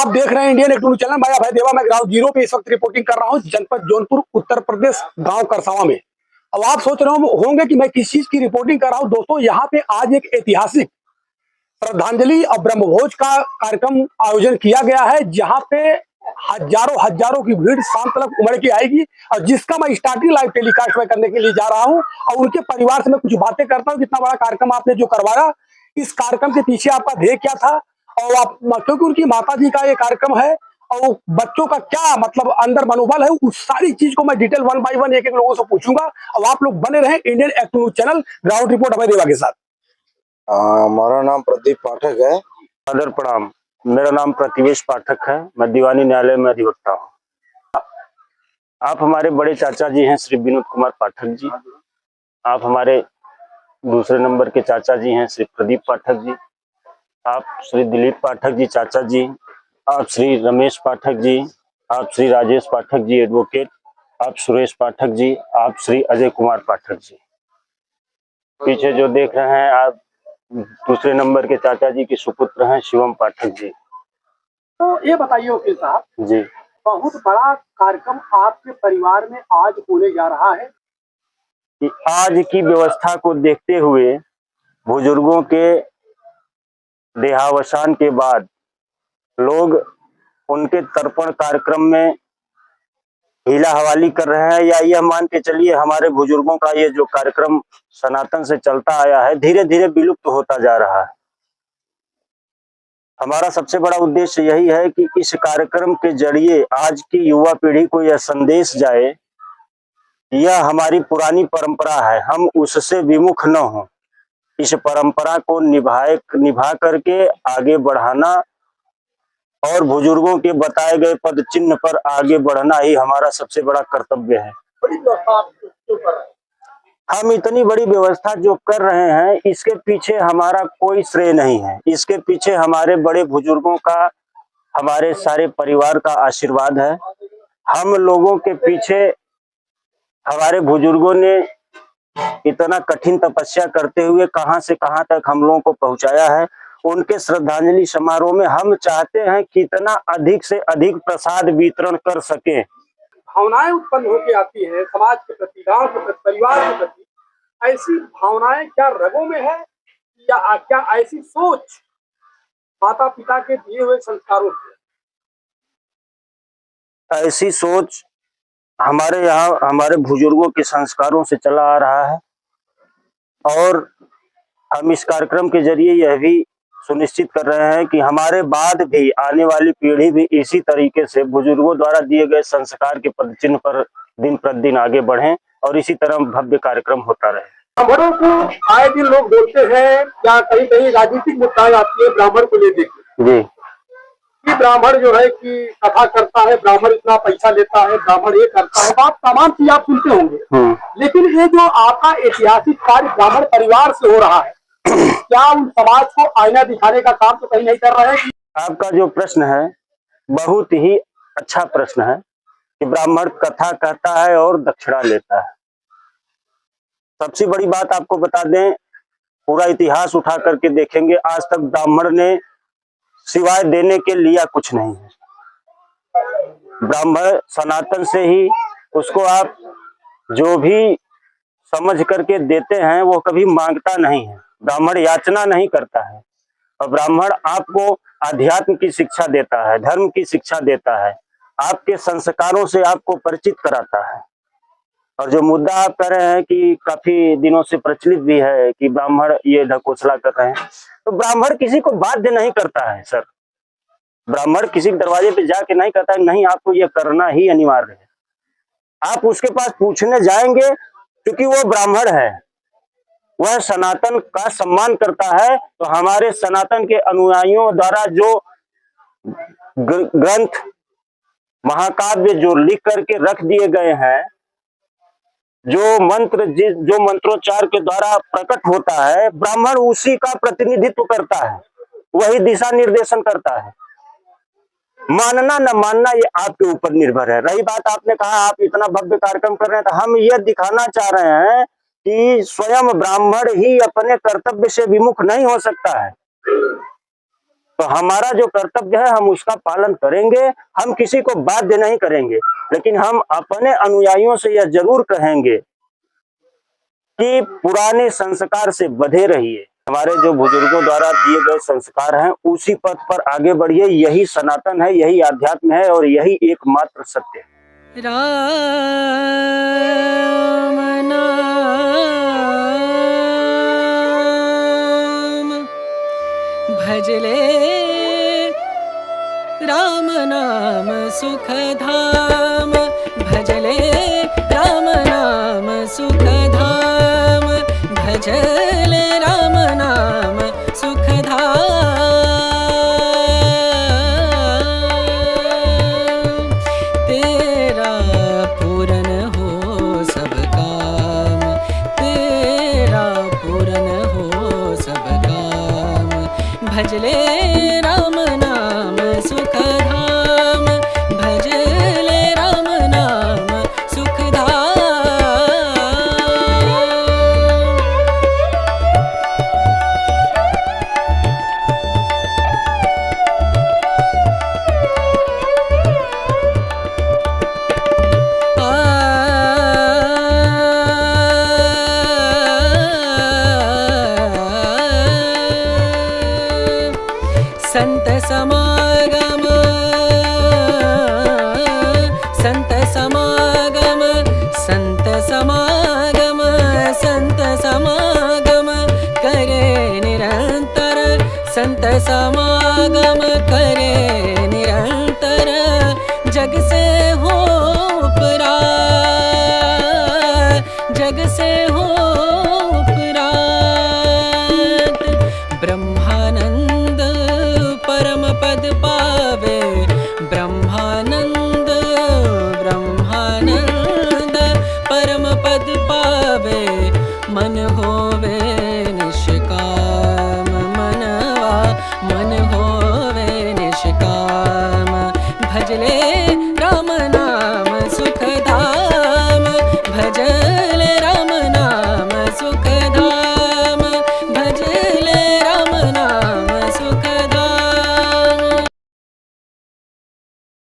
आप देख रहे हैं इंडियन एक्ट न्यूज चैनल। मैं अभय देवा, मैं ग्राउंड जीरो पे इस वक्त रिपोर्टिंग कर रहा हूं, जनपद जौनपुर, उत्तर प्रदेश, गांव करसावा में। अब आप सोच रहे होंगे कि मैं किस चीज की रिपोर्टिंग कर रहा हूं। दोस्तों, यहाँ पे आज एक ऐतिहासिक श्रद्धांजलि और ब्रह्मभोज का कार्यक्रम आयोजन किया गया है, जहाँ पे हजारों की भीड़ शाम तक उमड़ के आएगी, और जिसका मैं स्टार्टिंग लाइव टेलीकास्ट में करने के लिए जा रहा हूं। और उनके परिवार से मैं कुछ बातें करता हूं, कितना बड़ा कार्यक्रम आपने जो करवाया, इस कार्यक्रम के पीछे आपका ध्येय क्या था, और आप, क्योंकि उनकी माता जी का ये कार्यक्रम है और बच्चों का क्या मतलब अंदर मनोबल है, उस सारी चीज को मैं डिटेल 1 बाय 1 एक लोगों से पूछूंगा। और आप लोग बने रहे Indian act news channel ground report Abhay Deva के साथ। हमारा नाम प्रदीप पाठक है। आदर प्रणाम। मेरा नाम प्रतिवेश पाठक है। मैं दीवानी न्यायालय में अधिवक्ता हूँ। आप हमारे बड़े चाचा जी हैं श्री विनोद कुमार पाठक जी। आप हमारे दूसरे नंबर के चाचा जी हैं श्री प्रदीप पाठक जी। आप श्री दिलीप पाठक जी चाचा जी। आप श्री रमेश पाठक जी। आप श्री राजेश पाठक जी एडवोकेट। आप सुरेश पाठक जी। आप श्री अजय कुमार पाठक जी। पीछे जो देख रहे हैं आप दूसरे नंबर के चाचा जी के सुपुत्र हैं शिवम पाठक जी। तो ये बताइए वकील साहब जी, बहुत बड़ा कार्यक्रम आपके परिवार में आज होने जा रहा है कि आज की व्यवस्था को देखते हुए बुजुर्गों के देहावसान के बाद लोग उनके तर्पण कार्यक्रम में हीला हवाली कर रहे हैं, या यह मान के चलिए हमारे बुजुर्गों का ये जो कार्यक्रम सनातन से चलता आया है धीरे धीरे विलुप्त होता जा रहा है। हमारा सबसे बड़ा उद्देश्य यही है कि इस कार्यक्रम के जरिए आज की युवा पीढ़ी को यह संदेश जाए, यह हमारी पुरानी परंपरा है, हम उससे विमुख न हों। इस परंपरा को निभा करके आगे बढ़ाना और बुजुर्गों के बताए गए पद चिन्ह पर आगे बढ़ना ही हमारा सबसे बड़ा कर्तव्य है। हम इतनी बड़ी व्यवस्था जो कर रहे हैं इसके पीछे हमारा कोई श्रेय नहीं है। इसके पीछे हमारे बड़े बुजुर्गों का, हमारे सारे परिवार का आशीर्वाद है। हम लोगों के पीछे हमारे बुजुर्गों ने इतना कठिन तपस्या करते हुए कहां से कहां तक हम लोगों को पहुंचाया है। उनके श्रद्धांजलि समारोह में हम चाहते हैं कि इतना अधिक से अधिक प्रसाद वितरण कर सके। भावनाएं उत्पन्न होकर आती है समाज के प्रति, गांव के प्रति, परिवार के प्रति। ऐसी भावनाएं क्या रगों में है, या क्या ऐसी सोच माता पिता के दिए हुए संस्कारों से? ऐसी सोच हमारे यहाँ हमारे बुजुर्गों के संस्कारों से चला आ रहा है, और हम इस कार्यक्रम के जरिए यह भी सुनिश्चित कर रहे हैं कि हमारे बाद भी आने वाली पीढ़ी भी इसी तरीके से बुजुर्गों द्वारा दिए गए संस्कार के पदचिन्ह पर दिन प्रतिदिन आगे बढ़ें और इसी तरह भव्य कार्यक्रम होता रहे। ब्राह्मणों को आए दिन लोग बोलते हैं, या कहीं कहीं राजनीतिक मुद्दाएं आती है ब्राह्मण को लेकर जी, कि ब्राह्मण जो है कि कथा करता है, ब्राह्मण इतना पैसा लेता है, ब्राह्मण ये करता है, आप तमाम चीज आप सुनते होंगे। लेकिन ये जो आपका ऐतिहासिक कार्य ब्राह्मण परिवार से हो रहा है, क्या उन समाज को आईना दिखाने का काम तो कहीं नहीं कर रहे हैं? आपका जो प्रश्न है बहुत ही अच्छा प्रश्न है कि ब्राह्मण कथा कहता है और दक्षिणा लेता है। सबसे बड़ी बात आपको बता दें, पूरा इतिहास उठा करके देखेंगे, आज तक ब्राह्मण ने सिवाय देने के लिया कुछ नहीं है। ब्राह्मण सनातन से ही उसको आप जो भी समझ करके देते हैं वो कभी मांगता नहीं है। ब्राह्मण याचना नहीं करता है, और ब्राह्मण आपको अध्यात्म की शिक्षा देता है, धर्म की शिक्षा देता है, आपके संस्कारों से आपको परिचित कराता है। और जो मुद्दा आप कह रहे हैं कि काफी दिनों से प्रचलित भी है कि ब्राह्मण ये ढकोसला कर रहे हैं, तो ब्राह्मण किसी को बाध्य नहीं करता है सर। ब्राह्मण किसी दरवाजे पे जाके नहीं कहता है नहीं आपको ये करना ही अनिवार्य है। आप उसके पास पूछने जाएंगे क्योंकि वो ब्राह्मण है, वह सनातन का सम्मान करता है। तो हमारे सनातन के अनुयायियों द्वारा जो ग्रंथ महाकाव्य जो लिख करके रख दिए गए हैं, जो मंत्रोच्चार के द्वारा प्रकट होता है, ब्राह्मण उसी का प्रतिनिधित्व करता है, वही दिशा निर्देशन करता है। मानना न मानना ये आपके ऊपर निर्भर है। रही बात आपने कहा आप इतना भव्य कार्यक्रम कर रहे हैं, तो हम ये दिखाना चाह रहे हैं कि स्वयं ब्राह्मण ही अपने कर्तव्य से विमुख नहीं हो सकता है। तो हमारा जो कर्तव्य है हम उसका पालन करेंगे। हम किसी को बाध्य नहीं करेंगे, लेकिन हम अपने अनुयायियों से यह जरूर कहेंगे कि पुराने संस्कार से बंधे रहिए। हमारे जो बुजुर्गों द्वारा दिए गए संस्कार हैं उसी पथ पर आगे बढ़िए। यही सनातन है, यही आध्यात्म है और यही एकमात्र सत्य है। राम नाम भजले राम नाम सुख धाम भजले राम नाम सुख धाम भजले राम नाम सुख धाम तेरा पूरन हो सब काम तेरा पूरन हो सब काम भजले राम नाम सुख धाम भजले राम नाम सुख धाम। संत समागम संत समागम संत समागम संत समागम करे निरंतर संत समागम करे निरंतर जग से हो उपरात जग से हो उपरात ब्रह्मानंद परम पद पावे ब्रह्मानंद ब्रह्मानंद परम पद पावे मन होवे निष्काम मनवा मन होवे निष्काम भजले